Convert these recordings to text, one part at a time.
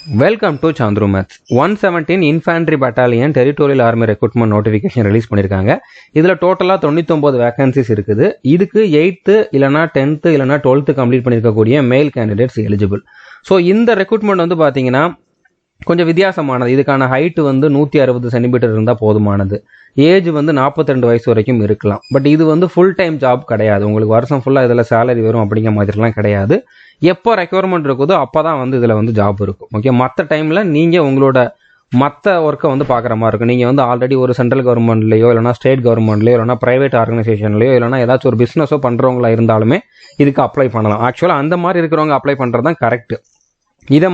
Welcome to Chandru maths. 117 infantry battalion territorial army recruitment notification release பண்ணியிருக்காங்க. இதில் டோட்டலாக 99 vacancies இருக்குது. இதுக்கு 8th இல்லைனா 10th இல்லைனா 12th கம்ப்ளீட் பண்ணியிருக்கக்கூடிய மேல் கேண்டிடேட்ஸ் எலிஜிபிள். ஸோ இந்த ரெக்ரூட்மெண்ட் வந்து பார்த்தீங்கன்னா கொஞ்சம் வித்தியாசமானது. இதுக்கான ஹைட்டு வந்து 160 சென்டிமீட்டர் இருந்தால் போதுமானது. ஏஜ் வந்து 42 வயசு வரைக்கும் இருக்கலாம். பட் இது வந்து ஃபுல் டைம் ஜாப் கிடையாது. உங்களுக்கு வருஷம் ஃபுல்லாக இதில் சேலரி வரும் அப்படிங்கிற மாதிரிலாம் கிடையாது. எப்போ ரெக்யர்மெண்ட் இருக்குதோ அப்போ தான் வந்து இதில் வந்து ஜாப் இருக்கும். ஓகே, மற்ற டைமில் நீங்கள் உங்களோட மற்ற ஒர்க்கை வந்து பார்க்குற மாதிரி இருக்கும். நீங்கள் வந்து ஆல்ரெடி ஒரு சென்ட்ரல் கவர்மெண்ட்லேயோ இல்லைனா ஸ்டேட் கவர்மெண்ட்லேயோ இல்லைனா ப்ரைவேட் ஆர்கனைசேஷன்லையோ இல்லைனா ஏதாச்சும் ஒரு பிஸ்னஸோ பண்ணுறவங்களா இருந்தாலுமே இதுக்கு அப்ளை பண்ணலாம். ஆக்சுவலாக அந்த மாதிரி இருக்கிறவங்க அப்ளை பண்ணுறது தான் கரெக்டு. இதை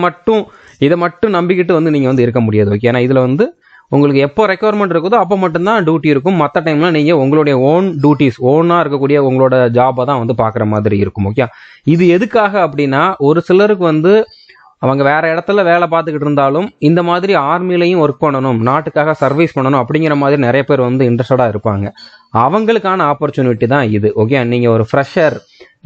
மட்டும் நம்பிக்கிட்டு வந்து நீங்கள் வந்து இருக்க முடியாது. ஓகே, ஏன்னா இதில் வந்து உங்களுக்கு எப்போ ரெக்யர்மெண்ட் இருக்குதோ அப்போ மட்டும்தான் டியூட்டி இருக்கும். மற்ற டைமில் நீங்கள் உங்களுடைய ஓன் டியூட்டிஸ், ஓனாக இருக்கக்கூடிய உங்களோட ஜாபை தான் வந்து பார்க்குற மாதிரி இருக்கும். ஓகே, இது எதுக்காக அப்படின்னா ஒரு சிலருக்கு வந்து அவங்க வேற இடத்துல வேலை பார்த்துக்கிட்டு இருந்தாலும் இந்த மாதிரி ஆர்மிலையும் ஒர்க் பண்ணணும், நாட்டுக்காக சர்வீஸ் பண்ணணும் அப்படிங்கிற மாதிரி நிறைய பேர் வந்து இன்ட்ரெஸ்டடாக இருப்பாங்க. அவங்களுக்கான ஆப்பர்ச்சுனிட்டி தான் இது. ஓகே, நீங்கள் ஒரு ஃப்ரெஷர்,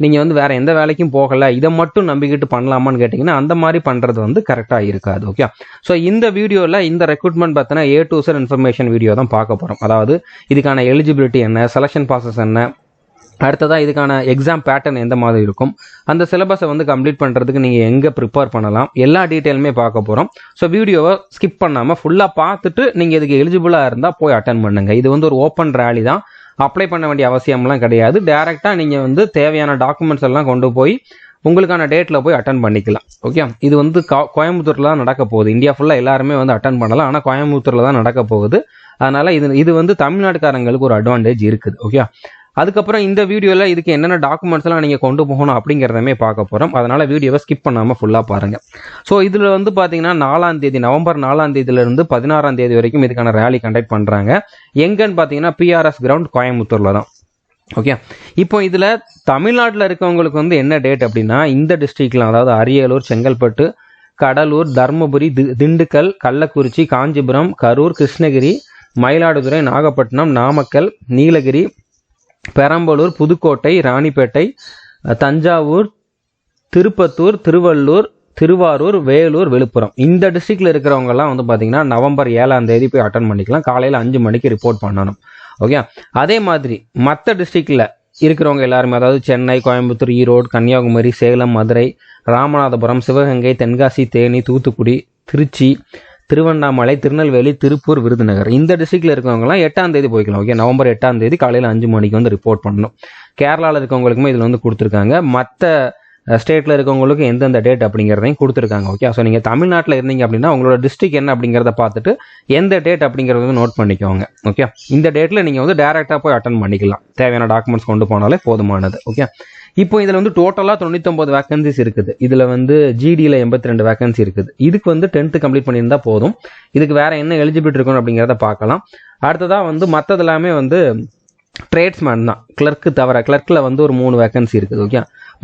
நீங்கள் வந்து வேற எந்த வேலைக்கும் போகலை, இதை மட்டும் நம்பிக்கிட்டு பண்ணலாமான்னு கேட்டிங்கன்னா அந்த மாதிரி பண்ணுறது வந்து கரெக்டாக இருக்காது. ஓகே, ஸோ இந்த வீடியோவில் இந்த ரெக்ரூட்மெண்ட் பார்த்தீங்கன்னா A to Z information video தான் பார்க்க போகிறோம். அதாவது இதுக்கான எலிஜிபிலிட்டி என்ன, செலெக்ஷன் ப்ராசஸ் என்ன, அடுத்ததாக இதுக்கான எக்ஸாம் பேட்டர்ன் எந்த மாதிரி இருக்கும், அந்த சிலபஸை வந்து கம்ப்ளீட் பண்ணுறதுக்கு நீங்கள் எங்கே ப்ரிப்பேர் பண்ணலாம், எல்லா டீட்டெயிலுமே பார்க்க போகிறோம். ஸோ வீடியோவை ஸ்கிப் பண்ணாமல் ஃபுல்லாக பார்த்துட்டு நீங்கள் இதுக்கு எலிஜிபிளாக இருந்தால் போய் அட்டன் பண்ணுங்கள். இது வந்து ஒரு ஓப்பன் ரேலி தான், அப்ளை பண்ண வேண்டிய அவசியம்லாம் கிடையாது. டேரெக்டாக நீங்கள் வந்து தேவையான டாக்குமெண்ட்ஸ் எல்லாம் கொண்டு போய் உங்களுக்கான டேட்டில் போய் அட்டன் பண்ணிக்கலாம். ஓகே, இது வந்து கோயம்புத்தூரில் தான் நடக்க போகுது. இந்தியா ஃபுல்லாக எல்லாருமே வந்து அட்டன் பண்ணலாம், ஆனால் கோயம்புத்தூரில் தான் நடக்க போகுது. அதனால் இது வந்து தமிழ்நாட்டுக்காரங்களுக்கு ஒரு அட்வான்டேஜ் இருக்குது. ஓகே, அதுக்கப்புறம் இந்த வீடியோவில் இதுக்கு என்னென்ன டாக்குமெண்ட்ஸ்லாம் நீங்கள் கொண்டு போகணும் அப்படிங்கிறதமே பார்க்க போகிறோம். அதனால் வீடியோவை ஸ்கிப் பண்ணாமல் ஃபுல்லாக பாருங்கள். ஸோ இதில் வந்து பார்த்தீங்கன்னா நவம்பர் 4ஆம் தேதியிலிருந்து 16ஆம் தேதி வரைக்கும் இதுக்கான ரேலி கண்டக்ட் பண்ணுறாங்க. எங்கன்னு பார்த்தீங்கன்னா PRS கிரவுண்ட் கோயம்புத்தூரில் தான். ஓகே, இப்போ இதில் தமிழ்நாட்டில் இருக்கவங்களுக்கு வந்து என்ன டேட் அப்படின்னா இந்த டிஸ்ட்ரிக்ட்லாம், அதாவது அரியலூர், செங்கல்பட்டு, கடலூர், தருமபுரி, திண்டுக்கல், கள்ளக்குறிச்சி, காஞ்சிபுரம், கரூர், கிருஷ்ணகிரி, மயிலாடுதுறை, நாகப்பட்டினம், நாமக்கல், நீலகிரி, பெரம்பலூர், புதுக்கோட்டை, ராணிப்பேட்டை, தஞ்சாவூர், திருப்பத்தூர், திருவள்ளூர், திருவாரூர், வேலூர், விழுப்புரம், இந்த டிஸ்ட்ரிக்ட்ல இருக்கிறவங்கலாம் வந்து பார்த்தீங்கன்னா நவம்பர் 7ஆம் தேதி போய் அட்டன் பண்ணிக்கலாம். காலையில் 5 மணிக்கு ரிப்போர்ட் பண்ணணும். ஓகே, அதே மாதிரி மற்ற டிஸ்ட்ரிக்டில் இருக்கிறவங்க எல்லாருமே, அதாவது சென்னை, கோயம்புத்தூர், ஈரோடு, கன்னியாகுமரி, சேலம், மதுரை, ராமநாதபுரம், சிவகங்கை, தென்காசி, தேனி, தூத்துக்குடி, திருச்சி, திருவண்ணாமலை, திருநெல்வேலி, திருப்பூர், விருதுநகர், இந்த டிஸ்ட்ரிக்ட்ல இருக்கவங்கலாம் 8ஆம் தேதி போய்க்கலாம். ஓகே, நவம்பர் 8ஆம் தேதி காலையில் 5 மணிக்கு வந்து ரிப்போர்ட் பண்ணணும். கேரளாவில் இருக்கவங்களுக்குமே இதில் வந்து கொடுத்துருக்காங்க. மற்ற ஸ்டேட்டில் இருக்கவங்களுக்கு எந்தெந்த டேட் அப்படிங்கிறதையும் கொடுத்துருக்காங்க. ஓகே, ஸோ நீங்கள் தமிழ்நாட்டில் இருந்தீங்க அப்படின்னா உங்களோட டிஸ்ட்ரிக்ட் என்ன அப்படிங்கிறத பார்த்துட்டு எந்த டேட் அப்படிங்கிறத வந்து நோட் பண்ணிக்கோங்க. ஓகே, இந்த டேட்டில் நீங்கள் வந்து டேரெக்டாக போய் அட்டன் பண்ணிக்கலாம். தேவையான டாக்குமெண்ட்ஸ் கொண்டு போனாலே போதுமானது. ஓகே, இப்போ இதில் வந்து டோட்டலாக 99 வேகன்சிஸ் இருக்குது. இதில் வந்து GDயில் 82 வேகன்சி இருக்குது. இதுக்கு வந்து 10th கம்ப்ளீட் பண்ணியிருந்தா போதும். இதுக்கு வேற என்ன எலிஜிபிலிட்டி இருக்கணும் அப்படிங்கிறத பார்க்கலாம். அடுத்ததாக வந்து மற்றது எல்லாமே வந்து ட்ரேட்ஸ்மேன் தான். கிளர்க்கு தவிர, கிளர்க்கில் வந்து ஒரு 3 வேகன்சி இருக்குது. ஓகே,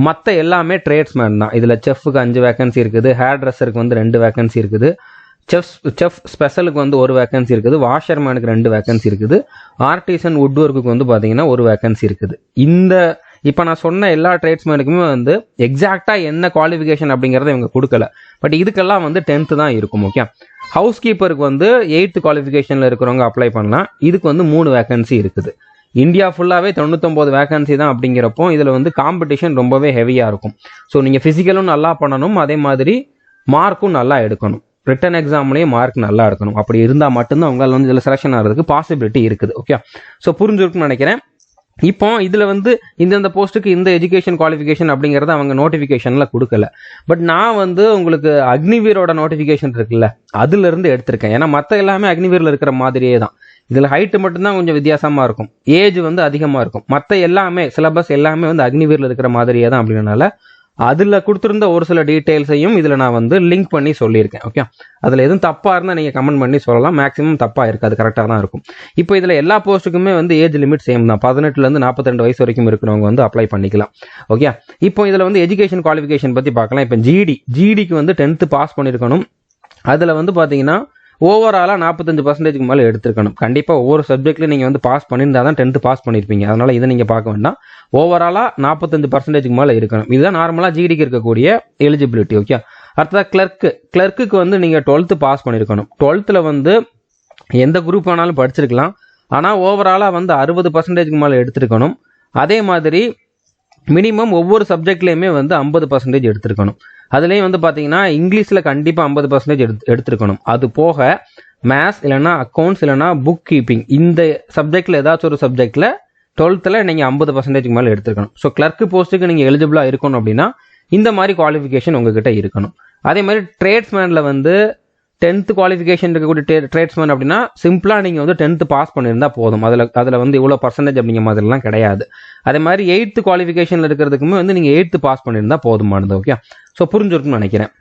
மற்ற எல்லாமே ட்ரேட்ஸ்மேன் தான். இதில் செஃப்க்கு 5 வேகன்சி இருக்குது, ஹேர் ட்ரெஸ்ஸருக்கு வந்து 2 வேகன்சி இருக்குது, செஃப் ஸ்பெஷலுக்கு வந்து 1 வேகன்சி இருக்குது, வாஷர்மேனுக்கு 2 வேகன்சி இருக்குது, ஆர்டிசன் வுட் ஒர்க்குக்கு வந்து பார்த்தீங்கன்னா 1 வேகன்சி இருக்குது. இப்போ நான் சொன்ன எல்லா ட்ரேட்ஸ்மேனுக்குமே வந்து எக்ஸாக்டாக என்ன குவாலிஃபிகேஷன் அப்படிங்கிறத இவங்க கொடுக்கல. பட் இதுக்கெல்லாம் வந்து 10th தான் இருக்கும். ஓகே, ஹவுஸ் கீப்பருக்கு வந்து 8th குவாலிஃபிகேஷனில் இருக்கிறவங்க அப்ளை பண்ணலாம். இதுக்கு வந்து 3 வேகன்சி இருக்குது. இந்தியா ஃபுல்லாகவே 99 வேகன்சி தான். அப்படிங்கிறப்போ இதில் வந்து காம்படிஷன் ரொம்பவே ஹெவியாக இருக்கும். ஸோ நீங்கள் ஃபிசிக்கலும் நல்லா பண்ணணும், அதே மாதிரி மார்க்கும் நல்லா எடுக்கணும். ரிட்டன் எக்ஸாம்லேயே மார்க் நல்லா எடுக்கணும். அப்படி இருந்தால் மட்டும்தான் உங்களால் வந்து இதில் செலெக்ஷன் ஆகிறதுக்கு பாசிபிலிட்டி இருக்குது. ஓகே, ஸோ புரிஞ்சிருக்குன்னு நினைக்கிறேன். இப்போ இதில் வந்து இந்தந்த போஸ்ட்டுக்கு இந்த எஜுகேஷன் குவாலிஃபிகேஷன் அப்படிங்கிறத அவங்க நோட்டிஃபிகேஷனில் கொடுக்கல. பட் நான் வந்து உங்களுக்கு அக்னிவீரோட நோட்டிஃபிகேஷன் இருக்குல்ல, அதுலேருந்து எடுத்திருக்கேன். ஏன்னா மற்ற எல்லாமே அக்னிவீரில் இருக்கிற மாதிரியே தான். இதில் ஹைட்டு மட்டும்தான் கொஞ்சம் வித்தியாசமாக இருக்கும், ஏஜ் வந்து அதிகமாக இருக்கும். மற்ற எல்லாமே சிலபஸ் எல்லாமே வந்து அக்னிவீரில் இருக்கிற மாதிரியே தான். அப்படின்றனால அதில் கொடுத்துருந்த ஒரு சில டீட்டெயில்ஸையும் இதில் நான் வந்து லிங்க் பண்ணி சொல்லியிருக்கேன். ஓகே, அதில் எதுவும் தப்பாக இருந்தால் நீங்கள் கமெண்ட் பண்ணி சொல்லலாம். மேக்ஸிமம் தப்பாக இருக்காது, கரெக்டாக தான் இருக்கும். இப்போ இதில் எல்லா போஸ்ட்டுக்குமே வந்து ஏஜ் லிமிட் சேம் தான். 18லேருந்து 42 வயசு வரைக்கும் இருக்கிறவங்க வந்து அப்ளை பண்ணிக்கலாம். ஓகே, இப்போ இதில் வந்து எஜுகேஷன் குவாலிஃபிகேஷன் பற்றி பார்க்கலாம். இப்போ ஜிடிக்கு வந்து 10th பாஸ் பண்ணியிருக்கணும். அதில் வந்து பார்த்தீங்கன்னா ஓவராலாக 45% மேலே எடுத்திருக்கணும். கண்டிப்பாக ஒவ்வொரு சப்ஜெக்ட்லையும் நீங்கள் வந்து பாஸ் பண்ணியிருந்தா தான் 10th பாஸ் பண்ணியிருப்பீங்க. அதனால் இதை நீங்கள் பார்க்க வேண்டாம். ஓவராலாக 45% மேலே இருக்கணும். இதுதான் நார்மலாக GDக்கு இருக்கக்கூடிய எலிஜிபிலிட்டி. ஓகே, அடுத்ததாக கிளர்க்குக்கு வந்து நீங்கள் 12th பாஸ் பண்ணியிருக்கணும். 12th வந்து எந்த குரூப் வேணாலும் படிச்சிருக்கலாம், ஆனால் ஓவராலாக வந்து 60% மேலே எடுத்திருக்கணும். அதே மாதிரி மினிமம் ஒவ்வொரு சப்ஜெக்ட்லேயுமே வந்து 50% எடுத்திருக்கணும். அதுலேயும் வந்து பார்த்தீங்கன்னா இங்கிலீஷில் கண்டிப்பாக 50% எடுத்திருக்கணும். அது போக மேத்ஸ் இல்லைனா அக்கௌண்ட்ஸ் இல்லைனா புக் கீப்பிங் இந்த சப்ஜெக்டில் ஏதாச்சும் ஒரு சப்ஜெக்டில் 12th நீங்கள் 50% மேலே எடுத்திருக்கணும். ஸோ கிளர்க்கு போஸ்ட்டுக்கு நீங்கள் எலிஜிபிளாக இருக்கணும் அப்படின்னா இந்த மாதிரி குவாலிஃபிகேஷன் உங்ககிட்ட இருக்கணும். அதே மாதிரி ட்ரேட்ஸ்மேனில் வந்து 10th குவாலிஃபிகேஷன் இருக்கக்கூடிய ட்ரேட்ஸ்மேன் அப்படின்னா சிம்பிளாக நீங்கள் வந்து 10th பாஸ் பண்ணியிருந்தால் போதும். அதில் வந்து இவ்வளோ பர்சன்டேஜ் அப்படிங்கிற மாதிரிலாம் கிடையாது. அதே மாதிரி 8th குவாலிஃபிகேஷனில் இருக்கிறதுக்குமே வந்து நீங்கள் 8th பாஸ் பண்ணியிருந்தால் போதுமானது. ஓகே, ஸோ புரிஞ்சிருக்குன்னு நினைக்கிறேன்.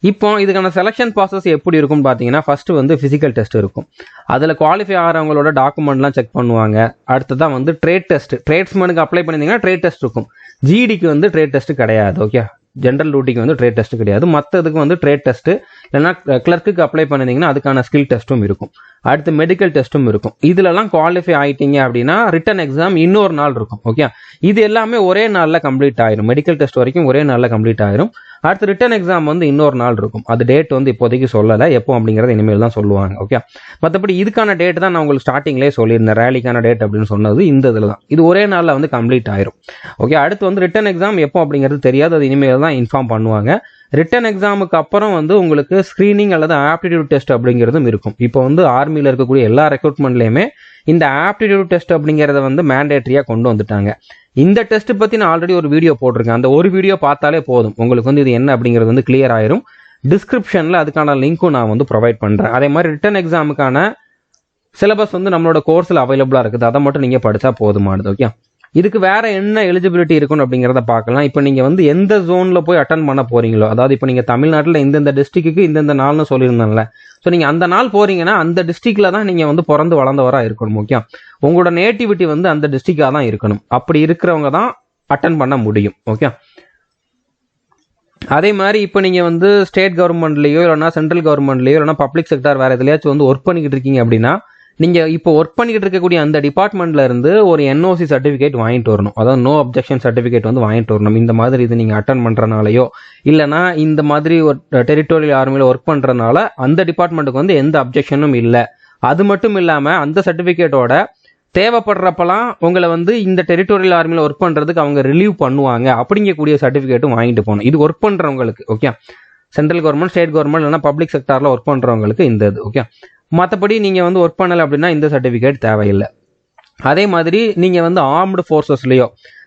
இப்போ இதுக்கான செலெக்ஷன் ப்ராசஸ் எப்படி இருக்கும்னு பார்த்தீங்கன்னா ஃபர்ஸ்ட் வந்து ஃபிசிக்கல் டெஸ்ட் இருக்கும். அதில் குவாலிஃபை ஆகிறவங்களோட டாக்குமெண்ட்லாம் செக் பண்ணுவாங்க. அடுத்ததான் வந்து ட்ரேட் டெஸ்ட். ட்ரேட்ஸ்மேனுக்கு அப்ளை பண்ணியிருந்தீங்கன்னா ட்ரேட் டெஸ்ட் இருக்கும். ஜிடிக்கு வந்து ட்ரேட் டெஸ்ட் கிடையாது. ஓகே, ஜென்ரல் டியூட்டிக்கு வந்து ட்ரேட் டெஸ்ட் கிடையாது. மற்றதுக்கு வந்து ட்ரேட் டெஸ்ட் இல்லைன்னா கிளர்க்குக்கு அப்ளை பண்ணியிருந்தீங்கன்னா அதுக்கான ஸ்கில் டெஸ்ட்டும் இருக்கும். அடுத்து மெடிக்கல் டெஸ்ட்டும் இருக்கும். இதுலலாம் குவாலிஃபை ஆகிட்டீங்க அப்படின்னா ரிட்டன் எக்ஸாம் இன்னொரு நாள் இருக்கும். ஓகே, இது எல்லாமே ஒரே நாளில் கம்ப்ளீட் ஆயிரும். மெடிக்கல் டெஸ்ட் வரைக்கும் ஒரே நாளில் கம்ப்ளீட் ஆயிரும். அடுத்து ரிட்டன் எக்ஸாம் வந்து இன்னொரு நாள் இருக்கும். அது டேட் வந்து இப்போதைக்கு சொல்லலை, எப்போ அப்படிங்கிறத இனிமேல் தான் சொல்லுவாங்க. ஓகே, மற்றபடி இதுக்கான டேட் தான் நான் உங்களுக்கு ஸ்டார்டிங்லேயே சொல்லியிருந்தேன். ரேலிக்கான டேட் அப்படின்னு சொன்னது இந்த இதில் தான். இது ஒரே நாளில் வந்து கம்ப்ளீட் ஆயிரும். ஓகே, அடுத்து வந்து ரிட்டன் எக்ஸாம் எப்போ அப்படிங்கிறது தெரியாது, அது இனிமேல் தான் இன்ஃபார்ம் பண்ணுவாங்க. ரிட்டன் எக்ஸாமுக்கு அப்புறம் வந்து உங்களுக்கு ஸ்க்ரீனிங் அல்லது ஆப்டிடியூட் டெஸ்ட் அப்படிங்கிறதும் இருக்கும். இப்போ வந்து ஆர்மியில் இருக்கக்கூடிய எல்லா ரெக்ரூட்மெண்ட்லேயுமே இந்த ஆப்டிடியூட் டெஸ்ட் அப்படிங்கிறத வந்து மேண்டேட்டரியாக கொண்டு வந்துட்டாங்க. இந்த டெஸ்ட் பற்றி நான் ஆல்ரெடி ஒரு வீடியோ போட்டிருக்கேன். அந்த ஒரு வீடியோ பார்த்தாலே போதும், உங்களுக்கு வந்து இது என்ன அப்படிங்கிறது வந்து கிளியர் ஆயிரும். டிஸ்கிரிப்ஷனில் அதுக்கான லிங்க்கும் நான் வந்து ப்ரொவைட் பண்ணுறேன். அதே மாதிரி ரிட்டன் எக்ஸாமுக்கான சிலபஸ் வந்து நம்மளோட கோர்ஸில் அவைலபிளாக இருக்குது. அதை மட்டும் நீங்கள் படித்தா போதுமானது. ஓகே, இதுக்கு வேற என்ன எலிஜிபிலிட்டி இருக்கணும் அப்படிங்கிறத பார்க்கலாம். இப்போ நீங்கள் வந்து எந்த ஜோனில் போய் அட்டன் பண்ண போறீங்களோ, அதாவது இப்போ நீங்கள் தமிழ்நாட்டில் இந்தந்த டிஸ்ட்ரிக்ட்டுக்கு இந்தந்த நாள்னு சொல்லியிருந்தேன்ல, ஸோ நீங்கள் அந்த நாள் போறீங்கன்னா அந்த டிஸ்ட்ரிக்டில் தான் நீங்கள் வந்து பிறந்து வளர்ந்தவராக இருக்கணும். ஓகே, உங்களோட நேட்டிவிட்டி வந்து அந்த டிஸ்ட்ரிக்டாக தான் இருக்கணும். அப்படி இருக்கிறவங்க தான் அட்டன் பண்ண முடியும். ஓகே, அதே மாதிரி இப்போ நீங்கள் வந்து ஸ்டேட் கவர்மெண்ட்லேயோ இல்லைனா சென்ட்ரல் கவர்மெண்ட்லேயோ இல்லைனா பப்ளிக் செக்டார் வேறு எதுலையாச்சும் வந்து ஒர்க் பண்ணிக்கிட்டு இருக்கீங்க அப்படின்னா நீங்கள் இப்போ ஒர்க் பண்ணிக்கிட்டு இருக்கக்கூடிய அந்த டிபார்ட்மெண்ட்ல இருந்து ஒரு என்ஓசி சர்டிஃபிகேட் வாங்கிட்டு வரணும். அதாவது நோ அப்ஜெக்ஷன் சர்டிஃபிகேட் வந்து வாங்கிட்டு வரணும். இந்த மாதிரி இது நீங்கள் அட்டன் பண்ணுறனாலையோ இல்லைனா இந்த மாதிரி ஒரு டெரிட்டோரியல் ஆர்மியில் ஒர்க் பண்ணுறதுனால அந்த டிபார்ட்மெண்ட்டுக்கு வந்து எந்த அப்ஜெக்ஷனும் இல்லை. அது மட்டும் இல்லாமல் அந்த சர்டிஃபிகேட்டோட தேவைப்படுறப்பெல்லாம் உங்களை வந்து இந்த டெரிட்டோரியல் ஆர்மியில் ஒர்க் பண்ணுறதுக்கு அவங்க ரிலீவ் பண்ணுவாங்க அப்படிங்கக்கூடிய சர்டிஃபிகேட்டும் வாங்கிட்டு போகணும். இது ஒர்க் பண்ணுறவங்களுக்கு. Okay, central government, state government இல்லைனா பப்ளிக் செக்டாரில் ஒர்க் பண்ணுறவங்களுக்கு இந்த இது. ஓகே, மற்றபடி நீங்கள் வந்து ஒர்க் பண்ணலை அப்படின்னா இந்த சர்டிஃபிகேட் தேவையில்லை. அதே மாதிரி நீங்கள் வந்து ஆர்ம்டு ஃபோர்ஸஸ்லையோ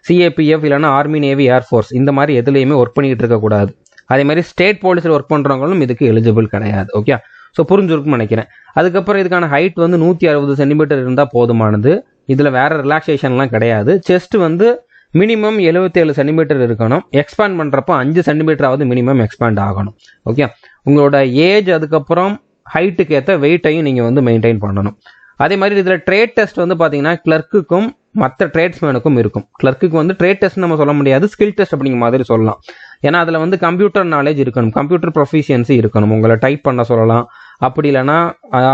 சிஏபிஎஃப் இல்லைனா ஆர்மி, நேவி, ஏர்ஃபோர்ஸ் இந்த மாதிரி எதுலேயுமே ஒர்க் பண்ணிக்கிட்டு இருக்கக்கூடாது. அதே மாதிரி ஸ்டேட் போலீஸில் ஒர்க் பண்ணுறவங்களும் இதுக்கு எலிஜிபிள் கிடையாது. ஓகே, ஸோ புரிஞ்சிருக்குன்னு நினைக்கிறேன். அதுக்கப்புறம் இதுக்கான ஹைட் வந்து 160 சென்டிமீட்டர் இருந்தால் போதுமானது. இதில் வேற ரிலாக்ஸேஷன்லாம் கிடையாது. செஸ்ட் வந்து மினிமம் 77 சென்டிமீட்டர் இருக்கணும். எக்ஸ்பேண்ட் பண்ணுறப்போ 5 சென்டிமீட்டராவது மினிமம் எக்ஸ்பேண்ட் ஆகணும். ஓகே, உங்களோட ஏஜ் அதுக்கப்புறம் ஹைட்டுக்கு ஏற்ற வெயிட்டையும் நீங்கள் வந்து மெயின்டைன் பண்ணணும். அதே மாதிரி இதில் ட்ரேட் டெஸ்ட் வந்து பார்த்தீங்கன்னா கிளர்க்குக்கும் மற்ற ட்ரேட்ஸ்மேனுக்கும் இருக்கும். கிளர்க்குக்கு வந்து ட்ரேட் டெஸ்ட் நம்ம சொல்ல முடியாது, ஸ்கில் டெஸ்ட் அப்படிங்கிற மாதிரி சொல்லலாம். ஏன்னா அதில் வந்து கம்ப்யூட்டர் நாலேஜ் இருக்கணும், கம்ப்யூட்டர் ப்ரொஃபிஷியன்சி இருக்கணும். உங்களை டைப் பண்ண சொல்லலாம். அப்படி இல்லைனா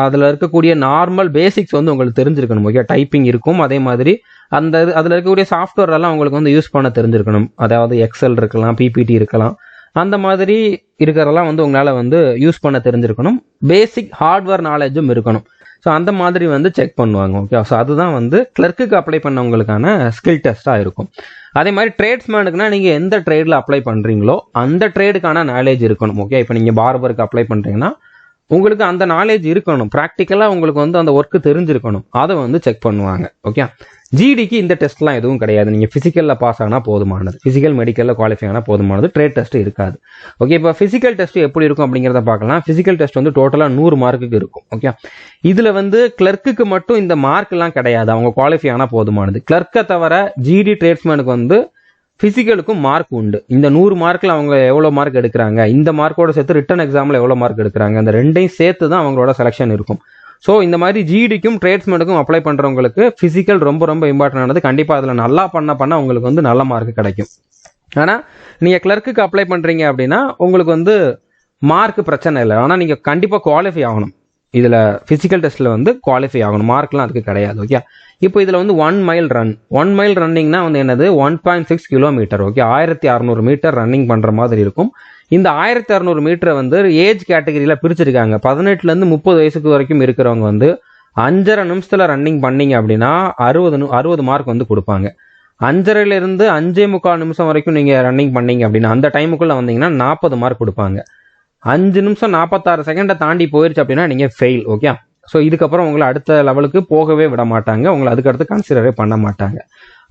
அதில் இருக்கக்கூடிய நார்மல் பேசிக்ஸ் வந்து உங்களுக்கு தெரிஞ்சிருக்கணும். ஓகே, டைப்பிங் இருக்கும். அதே மாதிரி அதில் இருக்கக்கூடிய சாஃப்ட்வேர் எல்லாம் உங்களுக்கு வந்து யூஸ் பண்ண தெரிஞ்சிருக்கணும். அதாவது எக்ஸல் இருக்கலாம், பிபிடி இருக்கலாம், அந்த மாதிரி இருக்கிறதெல்லாம் வந்து உங்களால் வந்து யூஸ் பண்ண தெரிஞ்சிருக்கணும். பேசிக் ஹார்ட்வேர் நாலேஜும் இருக்கணும். ஸோ அந்த மாதிரி வந்து செக் பண்ணுவாங்க. ஓகே, ஸோ அதுதான் வந்து கிளர்க்குக்கு அப்ளை பண்ணவங்களுக்கான ஸ்கில் டெஸ்ட்டாக இருக்கும். அதே மாதிரி ட்ரேட்ஸ்மேனுக்குனா நீங்கள் எந்த ட்ரேடில் அப்ளை பண்ணுறீங்களோ அந்த ட்ரேடுக்கான நாலேஜ் இருக்கணும். ஓகே, இப்போ நீங்கள் பார்பருக்கு அப்ளை பண்ணுறீங்கன்னா உங்களுக்கு அந்த நாலேஜ் இருக்கணும். ப்ராக்டிக்கலாக உங்களுக்கு வந்து அந்த ஒர்க்கு தெரிஞ்சிருக்கணும். அதை வந்து செக் பண்ணுவாங்க. ஓகே, ஜிடிக்கு இந்த டெஸ்ட்லாம் எதுவும் கிடையாது. நீங்கள் ஃபிசிக்கலில் பாஸ் ஆனால் போதுமானது, ஃபிசிக்கல் மெடிக்கலில் குவாலிஃபை ஆனால் போதுமானது. ட்ரேட் டெஸ்ட் இருக்காது. ஓகே, இப்போ ஃபிசிக்கல் டெஸ்ட் எப்படி இருக்கும் அப்படிங்கிறத பார்க்கலாம். ஃபிசிக்கல் டெஸ்ட் வந்து டோட்டலாக 100 மார்க்குக்கு இருக்கும். ஓகே, இதில் வந்து கிளர்க்குக்கு மட்டும் இந்த மார்க்லாம் கிடையாது, அவங்க குவாலிஃபை ஆனால் போதுமானது. கிளர்க்கை தவிர ஜிடி ட்ரேட்ஸ்மேனுக்கு வந்து ஃபிசிக்கலுக்கும் மார்க் உண்டு. இந்த 100 மார்க்கில் அவங்க எவ்வளோ மார்க் எடுக்கிறாங்க, இந்த மார்க்கோட சேர்த்து ரிட்டன் எக்ஸாமில் எவ்வளோ மார்க் எடுக்கிறாங்க, அந்த ரெண்டையும் சேர்த்து தான் அவங்களோட செலெக்ஷன் இருக்கும். ஸோ இந்த மாதிரி ஜிடிக்கும் ட்ரேட்ஸ்மேனுக்கும் அப்ளை பண்ணுறவங்களுக்கு ஃபிசிக்கல் ரொம்ப ரொம்ப இம்பார்ட்டன்ட் ஆனது. கண்டிப்பாக அதில் நல்லா பண்ண உங்களுக்கு வந்து நல்ல மார்க் கிடைக்கும். ஆனால் நீங்கள் கிளர்க்குக்கு அப்ளை பண்ணுறீங்க அப்படின்னா உங்களுக்கு வந்து மார்க் பிரச்சனை இல்லை. ஆனால் நீங்கள் கண்டிப்பாக குவாலிஃபை ஆகணும். இதில் ஃபிசிக்கல் டெஸ்ட்டில் வந்து குவாலிஃபை ஆகணும். மார்க்லாம் அதுக்கு கிடையாது. ஓகே, இப்போ இதில் வந்து 1 மைல் ரன். 1 மைல் ரன்னிங்னா வந்து என்னது 1.6 கிலோமீட்டர். ஓகே, 1600 மீட்டர் ரன்னிங் பண்ணுற மாதிரி இருக்கும். இந்த 1600 மீட்டரை வந்து ஏஜ் கேட்டகரியில் பிரிச்சிருக்காங்க. 18லேருந்து 30 வயசுக்கு வரைக்கும் இருக்கிறவங்க வந்து 5.5 நிமிஷத்தில் ரன்னிங் பண்ணீங்க அப்படின்னா 60 மார்க் வந்து கொடுப்பாங்க. 5.5லேருந்து 5.45 நிமிஷம் வரைக்கும் நீங்கள் ரன்னிங் பண்ணீங்க அப்படின்னா அந்த டைமுக்குள்ளே வந்தீங்கன்னா 40 மார்க் கொடுப்பாங்க. 5 நிமிஷம் 46 செகண்டை தாண்டி போயிடுச்சு அப்படின்னா நீங்கள் ஃபெயில். ஓகே, ஸோ இதுக்கப்புறம் உங்களை அடுத்த லெவலுக்கு போகவே விட மாட்டாங்க, உங்களை அதுக்கடுத்து கன்சிடரே பண்ண மாட்டாங்க.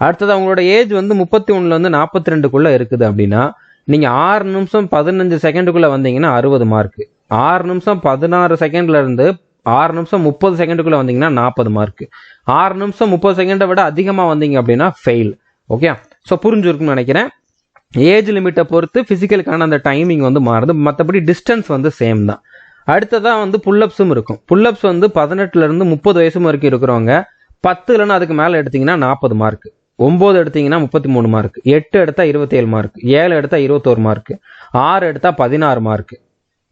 அடுத்தது அவங்களோட ஏஜ் வந்து 31லேருந்து 42க்குள்ளே இருக்குது அப்படின்னா நீங்கள் 6 நிமிஷம் 15 செகண்டுக்குள்ளே வந்தீங்கன்னா 60 மார்க். 6 நிமிஷம் 16 செகண்ட்லேருந்து 6 நிமிஷம் 30 செகண்டுக்குள்ளே வந்தீங்கன்னா 40 மார்க். 6 நிமிஷம் 30 செகண்டை விட அதிகமாக வந்தீங்க அப்படின்னா ஃபெயில். ஓகே, ஸோ புரிஞ்சுருக்குன்னு நினைக்கிறேன். ஏஜ் லிமிட்டை பொறுத்து ஃபிசிக்கலுக்கான அந்த டைமிங் வந்து மாறுது, மற்றபடி டிஸ்டன்ஸ் வந்து சேம் தான். அடுத்ததாக வந்து புல்லப்ஸும் இருக்கும். புல்லப்ஸ் வந்து 18லேருந்து 30 வயசு வரைக்கும் இருக்கிறவங்க 10 இல்லைன்னா அதுக்கு மேலே எடுத்தீங்கன்னா 40 மார்க், 9 எடுத்தீங்கன்னா 33 மார்க், 8 எடுத்தா 27 மார்க், 7 எடுத்தா 21 மார்க், 6 எடுத்தா 16 மார்க்,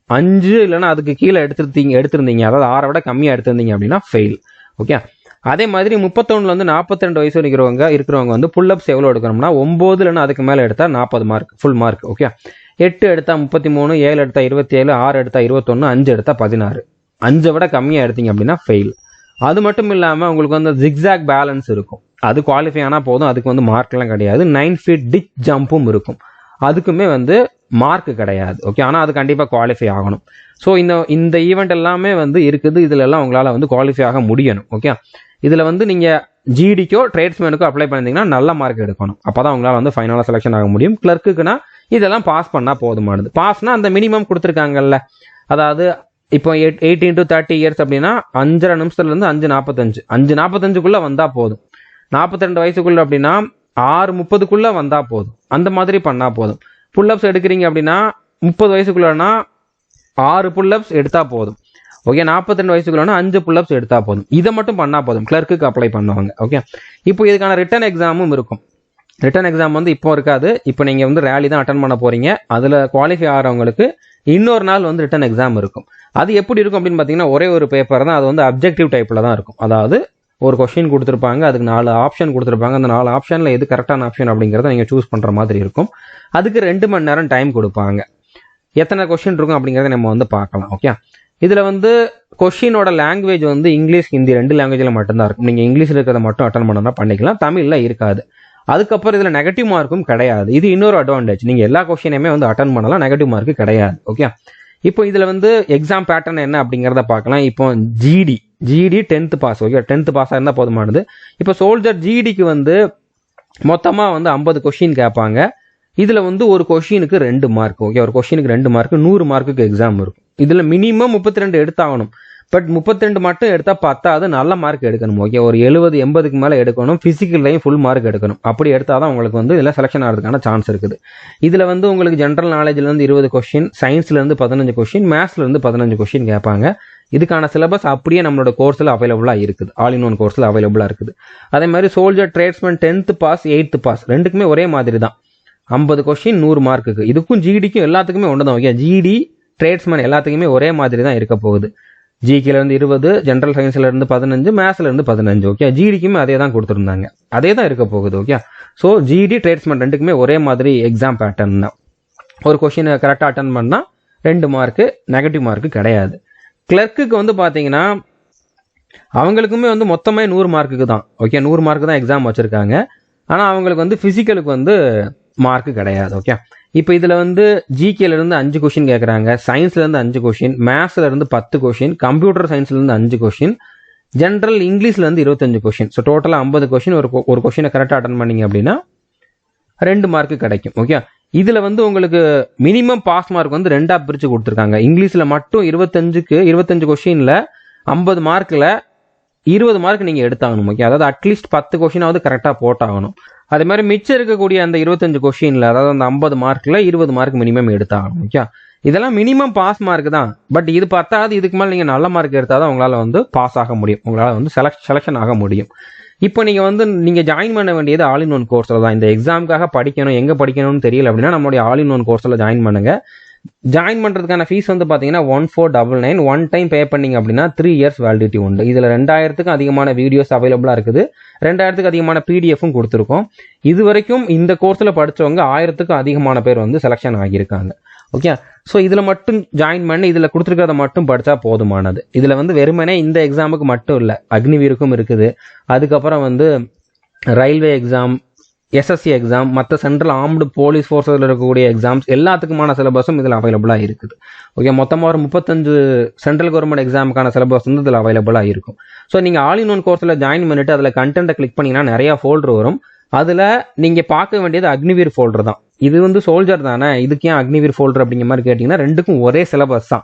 5 இல்லைன்னா அதுக்கு கீழே எடுத்திருந்தீங்க அதாவது 6 விட கம்மியாக எடுத்திருந்தீங்க அப்படின்னா ஃபெயில். ஓகே, அதே மாதிரி 31லேருந்து 42 வயசு இருக்கிறவங்க வந்து புல்லப்ஸ் எவ்வளோ எடுக்கணும்னா 9 இல்லைன்னா அதுக்கு மேலே எடுத்தா 40 மார்க், ஃபுல் மார்க். ஓகே, 8 எடுத்தா 33, 7 எடுத்தா 27, 6 எடுத்தா 21, 5 எடுத்தா 16. 5 விட கம்மியாக எடுத்தீங்க அப்படின்னா ஃபெயில். அது மட்டும் இல்லாமல் உங்களுக்கு வந்து ஜிக்ஸாக் பேலன்ஸ் இருக்கும், அது குவாலிஃபை ஆனால் போதும், அதுக்கு வந்து மார்க்லாம் கிடையாது. 9 ஃபீட் டிச் ஜம்பும் இருக்கும், அதுக்குமே வந்து மார்க் கிடையாது. ஓகே, ஆனால் அது கண்டிப்பாக குவாலிஃபை ஆகணும். ஸோ இந்த ஈவெண்ட் எல்லாமே வந்து இருக்குது, இதில் எல்லாம் உங்களால் வந்து குவாலிஃபை ஆக முடியணும். ஓகே, இதில் வந்து நீங்கள் ஜிடிக்கோ ட்ரேட்ஸ்மேனுக்கோ அப்ளை பண்ணியிருந்தீங்கன்னா நல்ல மார்க் எடுக்கணும், அப்போ தான் உங்களால் வந்து ஃபைனலாக செலெக்ஷன் ஆக முடியும். கிளர்க்குன்னா இதெல்லாம் பாஸ் பண்ணால் போதுமானது. பாஸ்னா அந்த மினிமம் கொடுத்துருக்காங்கல்ல, அதாவது இப்போ 18 to 30 இயர்ஸ் அப்படின்னா 5.5 நிமிஷத்துலேருந்து 5:45, 5:45க்குள்ளே வந்தால் போதும். 42 வயசுக்குள்ள அப்படின்னா 6:30க்குள்ளே வந்தால் போதும், அந்த மாதிரி பண்ணால் போதும். புல்லப்ஸ் எடுக்கிறீங்க அப்படின்னா 30 வயசுக்குள்ளனா 6 புல்லப்ஸ் எடுத்தால் போதும். ஓகே, 42 வயசுக்குள்ளனா 5 புல்லப்ஸ் எடுத்தால் போதும். இதை மட்டும் பண்ணால் போதும், கிளர்க்குக்கு அப்ளை பண்ணுவாங்க. ஓகே, இப்போ இதுக்கான ரிட்டன் எக்ஸாமும் இருக்கும். ரிட்டன் எக்ஸாம் வந்து இப்போ இருக்காது, இப்போ நீங்கள் வந்து ரேலி தான் அட்டன் பண்ண போகிறீங்க. அதில் குவாலிஃபை ஆகிறவங்களுக்கு இன்னொரு நாள் வந்து ரிட்டன் எக்ஸாம் இருக்கும். அது எப்படி இருக்கும் அப்படின்னு பார்த்தீங்கன்னா ஒரே ஒரு பேப்பர் தான், அது வந்து அப்ஜெக்டிவ் டைப்பில் தான் இருக்கும். அதாவது ஒரு கொஸ்டின் கொடுத்துருப்பாங்க, அதுக்கு 4 ஆப்ஷன் கொடுத்துருப்பாங்க, அந்த 4 ஆப்ஷனில் எது கரெக்டான ஆப்ஷன் அப்படிங்கிறத நீங்கள் சூஸ் பண்ணுற மாதிரி இருக்கும். அதுக்கு 2 மணி நேரம் டைம் கொடுப்பாங்க. எத்தனை கொஸ்டின் இருக்கும் அப்படிங்கிறத நம்ம வந்து பார்க்கலாம். ஓகே, இதில் வந்து கொஸ்டினோட லாங்குவேஜ் வந்து இங்கிலீஷ், ஹிந்தி 2 லாங்குவேஜில் மட்டும்தான் இருக்கும். நீங்கள் இங்கிலீஷில் இருக்கிறத மட்டும் அட்டன் பண்ணனா பண்ணிக்கலாம், தமிழில் இருக்காது. அதுக்கப்புறம் இதில் நெகட்டிவ் மார்க்கும் கிடையாது. இது இன்னொரு அட்வான்டேஜ், நீங்கள் எல்லா கொஸ்டினையுமே வந்து அட்டன் பண்ணலாம், நெகட்டிவ் மார்க்கு கிடையாது. ஓகே, இப்போ இதில் வந்து எக்ஸாம் பேட்டர்ன் என்ன அப்படிங்கிறத பார்க்கலாம். இப்போ GT 10th pass. Okay, 10th பாஸாக இருந்தால் போதுமானது. இப்போ சோல்ஜர் ஜிடிக்கு வந்து மொத்தமாக வந்து 50 கொஸ்டின் கேட்பாங்க. இதில் வந்து ஒரு கொஸ்டினுக்கு 2 மார்க். ஓகே, ஒரு கொஸ்டினுக்கு 2 மார்க், 100 மார்க்குக்கு எக்ஸாம் இருக்கும். இதில் மினிமம் 32 எடுத்தாகணும். பட் 32 மட்டும் எடுத்தால் பத்தாது, நல்ல மார்க் எடுக்கணும். ஓகே, ஒரு 70-80க்கு மேலே எடுக்கணும். ஃபிசிக்கல்லையும் ஃபுல் மார்க் எடுக்கணும். அப்படி எடுத்தால் தான் உங்களுக்கு வந்து இதில் செலெக்ஷன் ஆகிறதுக்கான சான்ஸ் இருக்குது. இதில் வந்து உங்களுக்கு ஜென்ரல் நாலேஜ்லேருந்து 20 கொஸ்டின், சயின்ஸ்லேருந்து 15 கொஸ்டின், மேத்ஸ்லேருந்து 15 கொஸ்டின் கேட்பாங்க. இதுக்கான சிலபஸ் அப்படியே நம்மளோட கோர்ஸில் அவைலபிளாக இருக்குது, ஆல் இன் ஒன் கோர்ஸில் அவைலபிளாக இருக்குது. அதே மாதிரி soldier tradesman 10th pass 8th pass ரெண்டுக்குமே ஒரே மாதிரி தான், 50 கொஸ்டின் 100 மார்க்குக்கு. இதுக்கும் ஜிடிக்கும் எல்லாத்துக்குமே ஒன்று தான். ஓகே, ஜிடி ட்ரேட்ஸ்மேன் எல்லாத்துக்குமே ஒரே மாதிரி தான் இருக்க போகுது. ஜிகேலேருந்து 20, ஜென்ரல் சயின்ஸ்லேருந்து 15, மேத்ஸ்லேருந்து 15. ஓகே, ஜிடிக்குமே அதே தான் கொடுத்துருந்தாங்க, அதே தான் இருக்க போகுது. ஓகே, ஸோ ஜிடி ட்ரேட்ஸ்மேன் ரெண்டுக்குமே ஒரே மாதிரி எக்ஸாம் பேட்டர்ன் தான். ஒரு கொஸ்டினை கரெக்டாக அட்டன் பண்ணால் 2 மார்க்கு, நெகட்டிவ் மார்க்கு கிடையாது. கிளர்க்குக்கு வந்து பார்த்தீங்கன்னா அவங்களுக்குமே வந்து மொத்தமே 100 மார்க்குக்கு தான். ஓகே, 100 மார்க்கு தான் எக்ஸாம் வச்சுருக்காங்க. ஆனால் அவங்களுக்கு வந்து ஃபிசிக்கலுக்கு வந்து மார்க்கு கிடையாது. ஓகே, இப்போ இதில் வந்து ஜிகேலேருந்து 5 கொஷின் கேட்குறாங்க, சயின்ஸ்லேருந்து 5 கொஷின், மேத்ஸ்லேருந்து 10 கொஷின், கம்ப்யூட்டர் சயின்ஸ்லேருந்து 5 கொஷின், ஜென்ரல் இங்கிலீஷ்லேருந்து 25 கொஷின். ஸோ டோட்டலாக 50 கொஷின். ஒரு கொஷினை கரெக்டாக அட்டன் பண்ணிங்க அப்படின்னா 2 மார்க்கு கிடைக்கும். ஓகே, இதில் வந்து உங்களுக்கு மினிமம் பாஸ் மார்க் வந்து 2ஆக பிரித்து கொடுத்துருக்காங்க. இங்கிலீஷில் மட்டும் 25 கொஷினில் 50 மார்க்கில் 20 மார்க் நீங்கள் எடுத்தாகணும். ஓகே, அதாவது அட்லீஸ்ட் 10 கொஷினாவது கரெக்டாக போட்டாகணும். அதே மாதிரி மிச்சம் இருக்கக்கூடிய அந்த 25 கொஷினில், அதாவது அந்த 50 மார்க்கில் 20 மார்க் மினிமம் எடுத்தாகணும். ஓகே, இதெல்லாம் மினிமம் பாஸ் மார்க் தான். பட் இது பத்தாது, இதுக்கு மேலே நீங்கள் நல்ல மார்க் எடுத்தால் தான் உங்களால் வந்து பாஸ் ஆக முடியும், உங்களால் வந்து செலெக்ஷன் ஆக முடியும். இப்போ நீங்கள் ஜாயின் பண்ண வேண்டியது ஆல் இன் ஒன் கோர்ஸில் தான். இந்த எக்ஸாமுக்காக படிக்கணும், எங்கே படிக்கணும்னு தெரியல அப்படின்னா நம்மளுடைய ஆல் இன் ஒன் கோர்ஸில் ஜாயின் பண்ணுங்க. ஜாயின் பண்ணுறதுக்கான ஃபீஸ் வந்து பார்த்தீங்கன்னா 1499. ஒன் டைம் பே பண்ணிங்க அப்படின்னா 3 இயர்ஸ் வேலிடிட்டி உண்டு. இதில் 2000க்கும் அதிகமான வீடியோஸ் அவைலபிளாக இருக்குது, 2000க்கும் அதிகமான பிடிஎஃப்பும் கொடுத்துருக்கோம். இது வரைக்கும் இந்த கோர்ஸில் படித்தவங்க 1000க்கும் அதிகமான பேர் வந்து செலெக்ஷன் ஆகியிருக்காங்க. ஓகே. ஸோ இதில் மட்டும் ஜாயின் பண்ணி இதில் கொடுத்துருக்கிறத மட்டும் படித்தா போதுமானது. இதில் வந்து வெறுமனே இந்த எக்ஸாமுக்கு மட்டும் இல்லை, அக்னிவீருக்கும் இருக்குது, அதுக்கப்புறம் வந்து ரயில்வே எக்ஸாம், எஸ்எஸ்சி எக்ஸாம், மற்ற சென்ட்ரல் ஆர்ம்டு போலீஸ் ஃபோர்ஸில் இருக்கக்கூடிய எக்ஸாம்ஸ் எல்லாத்துக்குமான சிலபஸும் இதில் அவைலபிளாக இருக்குது. ஓகே, மொத்தமாக ஒரு 35 சென்ட்ரல் கவர்மெண்ட் எக்ஸாமுக்கான சிலபஸ் வந்து இதில் அவைலபிளாக இருக்கும். ஸோ நீங்கள் ஆல் இன் ஒன் கோர்ஸில் ஜாயின் பண்ணிவிட்டு அதில் கண்டென்ட்டை கிளிக் பண்ணிங்கன்னா நிறையா ஃபோல்டர் வரும். அதில் நீங்கள் பார்க்க வேண்டியது அக்னிவீர் ஃபோல்டர் தான். இது வந்து சோல்ஜர் தானே, இதுக்கு ஏன் அக்னிவீர் ஃபோல்டர் அப்படிங்கிற மாதிரி கேட்டிங்கன்னா ரெண்டுக்கும் ஒரே சிலபஸ் தான்.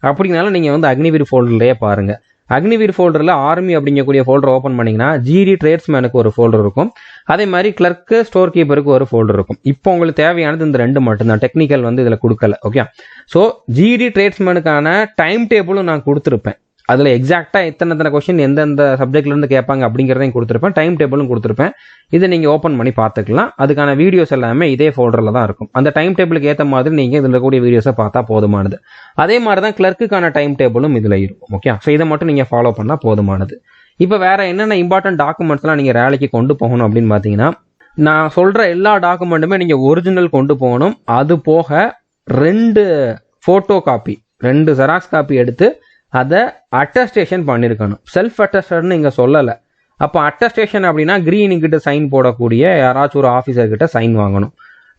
அப்படினாலும் நீங்கள் வந்து அக்னிவீர் ஃபோல்டர்லேயே பாருங்கள். அக்னிவீர் ஃபோல்டரில் ஆர்மி அப்படிங்கக்கூடிய ஃபோல்டர் ஓப்பன் பண்ணிங்கன்னா ஜிடி ட்ரேட்ஸ்மேனுக்கு ஒரு ஃபோல்டர் இருக்கும், அதே மாதிரி கிளர்க்கு ஸ்டோர் கீப்பருக்கு ஒரு ஃபோல்டர் இருக்கும். இப்போ உங்களுக்கு தேவையானது இந்த 2 மட்டும்தான், டெக்னிக்கல் வந்து இதில் கொடுக்கல. ஓகே, ஸோ ஜிடி ட்ரேட்ஸ்மேனுக்கான டைம் டேபிளும் நான் கொடுத்துருப்பேன். அதில் எக்ஸாக்டாக எத்தனை கொஸ்டின் எந்தெந்த சப்ஜெக்ட்லேருந்து கேட்பாங்க அப்படிங்கிறதையும் கொடுத்துருப்பேன், டைம் டேபிளும் கொடுத்துருப்பேன். இதை நீங்கள் ஓப்பன் பண்ணி பார்த்துக்கலாம். அதுக்கான வீடியோஸ் எல்லாமே இதே ஃபோல்டரில் தான் இருக்கும். அந்த டைம் டேபிளுக்கு ஏற்ற மாதிரி நீங்கள் இதில் இருக்கக்கூடிய வீடியோஸை பார்த்தா போதுமானது. அதே மாதிரி தான் கிளர்க்குக்கான டைம் டேபிளும் இதில் இருக்கும். ஓகே, ஸோ இதை மட்டும் நீங்கள் ஃபாலோ பண்ணால் போதுமானது. இப்போ வேறு என்னென்ன இம்பார்ட்டன்ட் டாக்குமெண்ட்ஸ்லாம் நீங்கள் ரேலிக்கு கொண்டு போகணும் அப்படின்னு பார்த்தீங்கன்னா, நான் சொல்கிற எல்லா டாக்குமெண்ட்டுமே நீங்கள் ஒரிஜினல் கொண்டு போகணும். அது போக 2 ஃபோட்டோ காப்பி, 2 ஜெராக்ஸ் காப்பி எடுத்து அதை அட்டஸ்டேஷன் பண்ணியிருக்கணும். செல்ஃப் அட்டஸ்டட்னு இங்கே சொல்லலை. அப்போ அட்டஸ்டேஷன் அப்படின்னா கிட்ட சைன் போடக்கூடிய யாராச்சும் ஒரு ஆஃபீஸர்கிட்ட சைன் வாங்கணும்.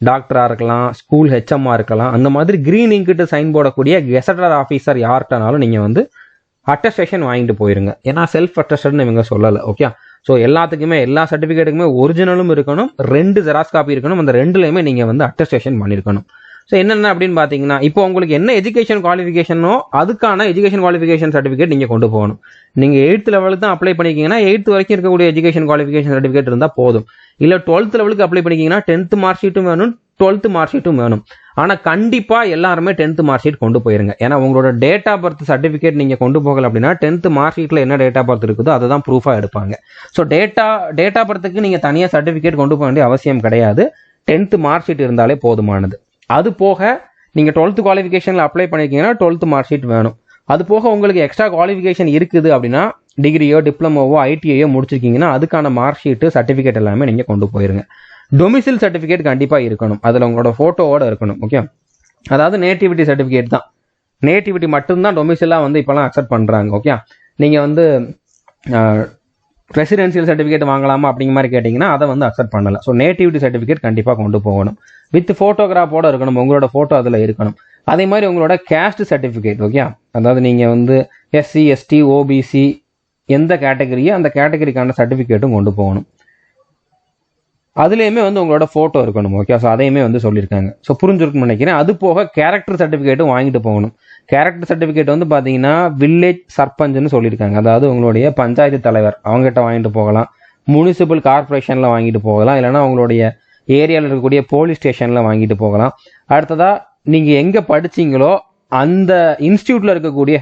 டாக்டராக இருக்கலாம், ஸ்கூல் ஹெச்எம்மாக இருக்கலாம், அந்த மாதிரி கிட்ட சைன் போடக்கூடிய கெசட்டர் ஆஃபீஸர் யார்கிட்டனாலும் நீங்கள் வந்து அட்டஸ்டேஷன் வாங்கிட்டு போயிருங்க. ஏன்னா செல்ஃப் அட்டஸ்டட்னு இவங்க சொல்லலை. ஓகே, ஸோ எல்லாத்துக்குமே எல்லா சர்டிஃபிகேட்டுக்குமே ஒரிஜினலும் இருக்கணும், 2 ஜெராக்ஸ் காப்பி இருக்கணும். அந்த 2லையுமே நீங்கள் வந்து அட்டஸ்டேஷன் பண்ணியிருக்கணும். ஸோ என்னென்ன அப்படின்னு பார்த்தீங்கன்னா, இப்போ உங்களுக்கு என்ன எஜுகேஷன் குவாலிஃபிகேஷனோ அதுக்கான எஜுகேஷன் குவாலிஃபிகேஷன் சர்டிஃபிகேட் நீங்கள் கொண்டு போகணும். நீங்கள் 8th லெவலுக்கு தான் அப்ளை பண்ணிக்கிங்கன்னா 8th வரைக்கும் இருக்கக்கூடிய எஜுகேஷன் குவாலிஃபிகேஷன் சர்டிஃபிகேட் இருந்தால் போதும். இல்லை 12th லெவலுக்கு அப்ளை பண்ணிக்கிங்கன்னா 10th மார்க் ஷீட்டும் வேணும், 12th மார்க் ஷீட்டும் வேணும். ஆனால் கண்டிப்பாக எல்லாருமே 10th மார்க் ஷீட் கொண்டு போயிருங்க. ஏன்னா உங்களோட டேட் ஆஃப் பர்த் சர்டிஃபிகேட் நீங்கள் கொண்டு போகல அப்படின்னா 10th மார்க் ஷீட்டில் என்ன டேட் ஆஃப் பர்த் இருக்குதோ அதை தான் ப்ரூஃபாக எடுப்பாங்க. ஸோ டேட் ஆஃப் பர்த்துக்கு நீங்கள் தனியாக சர்டிஃபிகேட் கொண்டு போக வேண்டிய அவசியம் கிடையாது. 10th மார்க் ஷீட் இருந்தாலே போதுமானது. அது போக நீங்கள் 12th குவாலிஃபிகேஷனில் அப்ளை பண்ணியிருக்கீங்கன்னா 12th மார்க் ஷீட் வேணும். அது போக உங்களுக்கு எக்ஸ்ட்ரா குவாலிஃபிகேஷன் இருக்குது அப்படின்னா டிகிரியோ டிப்ளமோவோ ஐடிஐயோ முடிச்சிருக்கீங்கன்னா அதுக்கான மார்க் ஷீட்டு சர்டிஃபிகேட் எல்லாமே நீங்கள் கொண்டு போயிருங்க. டொமிசில் சர்டிஃபிகேட் கண்டிப்பாக இருக்கணும், அதில் உங்களோட ஃபோட்டோவோட இருக்கணும். ஓகே, அதாவது நேட்டிவிட்டி சர்டிஃபிகேட் தான். நேட்டிவிட்டி மட்டும்தான் டொமிசிலாக வந்து இப்போலாம் அக்செப்ட் பண்ணுறாங்க. ஓகே, நீங்கள் வந்து ரெசிடென்சியல் சர்டிஃபிகேட் வாங்கலாமா அப்படிங்கிற மாதிரி கேட்டிங்கன்னா அதை வந்து அக்செப்ட் பண்ணலை. ஸோ நேட்டிவிட்டி சர்டிஃபிகேட் கண்டிப்பாக கொண்டு போகணும், வித் ஃபோட்டோகிராஃபோட இருக்கணும், உங்களோட ஃபோட்டோ அதில் இருக்கணும். அதே மாதிரி உங்களோட கேஸ்ட் சர்டிஃபிகேட். ஓகே, அதாவது நீங்கள் வந்து எஸ்சி எஸ்டி ஓபிசி எந்த கேட்டகரியோ அந்த கேட்டகரிக்கான சர்டிஃபிகேட்டும் கொண்டு போகணும். அதுலேயுமே வந்து உங்களோட ஃபோட்டோ இருக்கணும். ஓகே, ஸோ அதையுமே வந்து சொல்லியிருக்காங்க. ஸோ புரிஞ்சிருக்குன்னு நினைக்கிறேன். அது போக கேரக்டர் சர்டிஃபிகேட்டும் வாங்கிட்டு போகணும். கேரக்டர் சர்டிஃபிகேட் வந்து பார்த்தீங்கன்னா வில்லேஜ் சர்பஞ்சுன்னு சொல்லியிருக்காங்க, அதாவது உங்களுடைய பஞ்சாயத்து தலைவர் அவங்ககிட்ட வாங்கிட்டு போகலாம், முனிசிபல் கார்பரேஷனில் வாங்கிட்டு போகலாம், இல்லைனா உங்களுடைய ஏரியாவில் இருக்கக்கூடிய போலீஸ் ஸ்டேஷனில் வாங்கிட்டு போகலாம். அடுத்ததாக நீங்கள் எங்கே படிச்சிங்களோ அந்த இன்ஸ்டியூட்டில் இருக்கக்கூடிய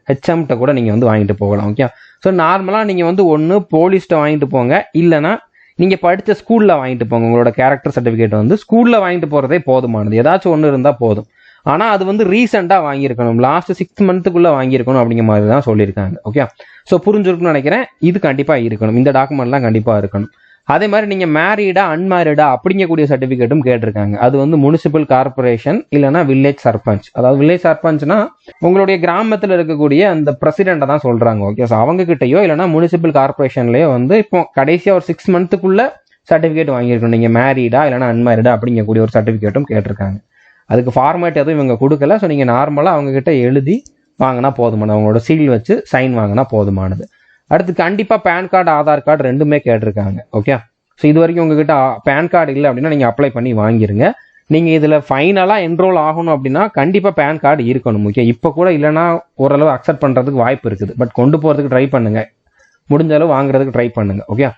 ஹெச்எம்கிட்ட கூட நீங்கள் வந்து வாங்கிட்டு போகலாம். ஓகே, ஸோ நார்மலாக நீங்கள் வந்து ஒன்று போலீஸ்கிட்ட வாங்கிட்டு போங்க, இல்லைனா நீங்கள் படித்த ஸ்கூலில் வாங்கிட்டு போங்க. உங்களோட கேரக்டர் சர்டிஃபிகேட் வந்து ஸ்கூலில் வாங்கிட்டு போகிறதே போதுமானது, ஏதாச்சும் ஒன்று இருந்தால் போதும். ஆனால் அது வந்து ரீசெண்டாக வாங்கியிருக்கணும், லாஸ்ட் 6 மந்த்துக்குள்ளே வாங்கியிருக்கணும் அப்படிங்கிற மாதிரி தான் சொல்லியிருக்காங்க. ஓகே, ஸோ புரிஞ்சிருக்குன்னு நினைக்கிறேன். இது கண்டிப்பாக இருக்கணும், இந்த டாக்குமெண்ட்லாம் கண்டிப்பாக இருக்கணும். அதே மாதிரி நீங்கள் மேரீடா அன்மேரிடா அப்படிங்கக்கூடிய சர்டிஃபிகேட்டும் கேட்டிருக்காங்க. அது வந்து முனிசிபல் கார்பரேஷன் இல்லைனா வில்லேஜ் சர்பஞ்ச். அதாவது வில்லேஜ் சர்பஞ்ச்னா உங்களுடைய கிராமத்தில் இருக்கக்கூடிய அந்த பிரசிடெண்ட்டை தான் சொல்கிறாங்க. ஓகே, ஸோ அவங்க கிட்டயோ இல்லைனா முனிசிபல் கார்பரேஷன்லேயோ வந்து இப்போ கடைசியாக ஒரு 6 மந்த்துக்குள்ளே சர்டிஃபிகேட் வாங்கியிருக்கணும். நீங்கள் மேரீடா இல்லைனா அன்மேரிடா அப்படிங்கக்கூடிய ஒரு சர்டிஃபிகேட்டும் கேட்டிருக்காங்க. அதுக்கு ஃபார்மேட் எதுவும் இவங்க கொடுக்கல. ஸோ நீங்கள் நார்மலாக அவங்கக்கிட்ட எழுதி வாங்கினா போதுமானது, அவங்களோட சீல் வச்சு சைன் வாங்கினா போதுமானது. அடுத்து கண்டிப்பாக பேன் கார்டு ஆதார் கார்டு 2மே கேட்டிருக்காங்க. ஓகே, ஸோ இது வரைக்கும் உங்ககிட்ட பேன் கார்டு இல்லை அப்படின்னா நீங்கள் அப்ளை பண்ணி வாங்கிருங்க. நீங்கள் இதில் ஃபைனலாக என்ரோல் ஆகணும் அப்படின்னா கண்டிப்பாக பேன் கார்டு இருக்கணும். ஓகே, இப்போ கூட இல்லைனா ஓரளவு அக்செப்ட் பண்ணுறதுக்கு வாய்ப்பு இருக்குது, பட் கொண்டு போகிறதுக்கு ட்ரை பண்ணுங்கள், முடிஞ்ச அளவு வாங்குறதுக்கு ட்ரை பண்ணுங்கள். ஓகே,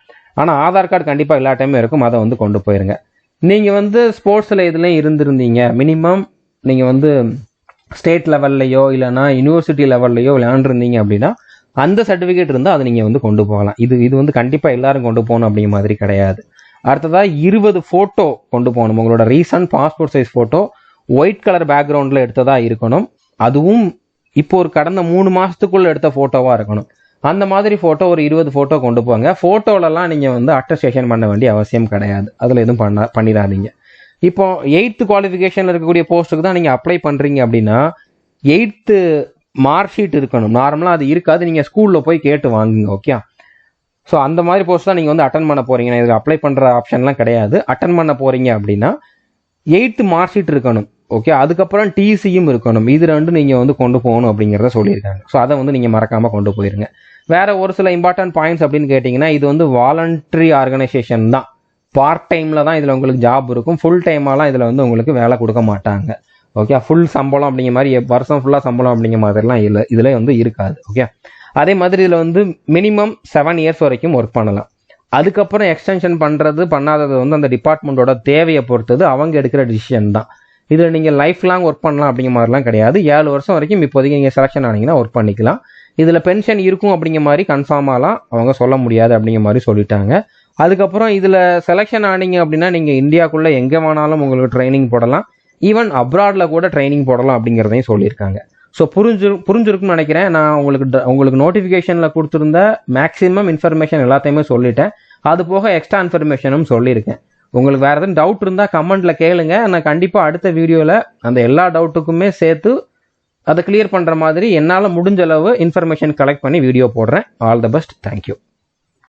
ஆனால் ஆதார் கார்டு கண்டிப்பாக எல்லா டைமும் இருக்கும், அதை வந்து கொண்டு போயிருங்க. நீங்கள் வந்து ஸ்போர்ட்ஸில் இதுலேயும் இருந்திருந்தீங்க, மினிமம் நீங்கள் வந்து ஸ்டேட் லெவல்லையோ இல்லைனா யூனிவர்சிட்டி லெவல்லையோ விளையாண்டுருந்தீங்க அப்படின்னா அந்த சர்டிஃபிகேட் இருந்தால் அதை நீங்கள் வந்து கொண்டு போகலாம். இது வந்து கண்டிப்பாக எல்லாரும் கொண்டு போகணும் அப்படிங்கிற மாதிரி கிடையாது. அடுத்ததாக 20 ஃபோட்டோ கொண்டு போகணும். உங்களோட recent passport size photo white colour பேக்ரவுண்டில் எடுத்ததாக இருக்கணும். அதுவும் இப்போ ஒரு கடந்த 3 மாதத்துக்குள்ளே எடுத்த ஃபோட்டோவாக இருக்கணும். அந்த மாதிரி ஃபோட்டோ ஒரு 20 ஃபோட்டோ கொண்டு போங்க. ஃபோட்டோலலாம் நீங்கள் வந்து அட்டஸ்டேஷன் பண்ண வேண்டிய அவசியம் கிடையாது, அதில் எதுவும் பண்ணிடாதீங்க. இப்போ 8th குவாலிஃபிகேஷனில் இருக்கக்கூடிய போஸ்ட்டுக்கு தான் நீங்கள் அப்ளை பண்ணுறீங்க அப்படின்னா 8th மார்க் ஷீட் இருக்கணும். நார்மலாக அது இருக்காது, நீங்கள் ஸ்கூலில் போய் கேட்டு வாங்குங்க. ஓகே, ஸோ அந்த மாதிரி போஸ்ட் தான் நீங்கள் வந்து அட்டன் பண்ண போகிறீங்க. இதுக்கு அப்ளை பண்ணுற ஆப்ஷன்லாம் கிடையாது. அட்டன் பண்ண போகிறீங்க அப்படின்னா 8th மார்க் ஷீட் இருக்கணும். ஓகே, அதுக்கப்புறம் டிசியும் இருக்கணும். இது ரெண்டும் நீங்கள் வந்து கொண்டு போகணும் அப்படிங்கிறத சொல்லியிருக்காங்க. ஸோ அதை வந்து நீங்கள் மறக்காமல் கொண்டு போயிருங்க. வேற ஒரு சில இம்பார்ட்டன்ட் பாயிண்ட்ஸ் அப்படின்னு கேட்டிங்கன்னா, இது வந்து வாலண்டரி ஆர்கனைசேஷன் தான். பார்ட் டைமில் தான் இதில் உங்களுக்கு ஜாப் இருக்கும். ஃபுல் டைமாலாம் இதில் வந்து உங்களுக்கு வேலை கொடுக்க மாட்டாங்க. ஓகே, ஃபுல் சம்பளம் அப்படிங்கிற மாதிரி வருஷம் ஃபுல்லாக சம்பளம் அப்படிங்கிற மாதிரிலாம் இல்லை, இதில் வந்து இருக்காது. ஓகே, அதே மாதிரி இதில் வந்து மினிமம் 7 இயர்ஸ் வரைக்கும் ஒர்க் பண்ணலாம். அதுக்கப்புறம் எக்ஸ்டென்ஷன் பண்ணுறது பண்ணாதது வந்து அந்த டிபார்ட்மெண்ட்டோட தேவையை பொறுத்தது, அவங்க எடுக்கிற டிசிஷன் தான். இதில் நீங்கள் லைஃப் லாங் ஒர்க் பண்ணலாம் அப்படிங்கிற மாதிரிலாம் கிடையாது. 7 வருஷம் வரைக்கும் இப்போதைக்கு நீங்கள் செலெக்ஷன் ஆனீங்கன்னா ஒர்க் பண்ணிக்கலாம். இதில் பென்ஷன் இருக்கும் அப்படிங்கிற மாதிரி கன்ஃபார்மாலாம் அவங்க சொல்ல முடியாது அப்படிங்கிற மாதிரி சொல்லிட்டாங்க. அதுக்கப்புறம் இதில் செலெக்ஷன் ஆனீங்க அப்படின்னா நீங்கள் இந்தியாவுக்குள்ளே எங்கே வேணாலும் உங்களுக்கு ட்ரைனிங் போடலாம், ஈவன் அப்ராடில் கூட ட்ரைனிங் போடலாம் அப்படிங்கிறதையும் சொல்லியிருக்காங்க. ஸோ புரிஞ்சிருக்குன்னு நினைக்கிறேன். நான் உங்களுக்கு நோட்டிஃபிகேஷனில் கொடுத்துருந்த மேக்ஸிமம் இன்ஃபர்மேஷன் எல்லாத்தையுமே சொல்லிட்டேன். அது போக எக்ஸ்ட்ரா இன்ஃபர்மேஷனும் சொல்லியிருக்கேன். உங்களுக்கு வேறு எதுவும் டவுட் இருந்தால் கமெண்ட்டில் கேளுங்க. நான் கண்டிப்பாக அடுத்த வீடியோவில் அந்த எல்லா டவுட்டுக்குமே சேர்த்து அதை கிளியர் பண்ணுற மாதிரி என்னால் முடிஞ்ச அளவு இன்ஃபர்மேஷன் கலெக்ட் பண்ணி வீடியோ போடுறேன். All the best. தேங்க்யூ.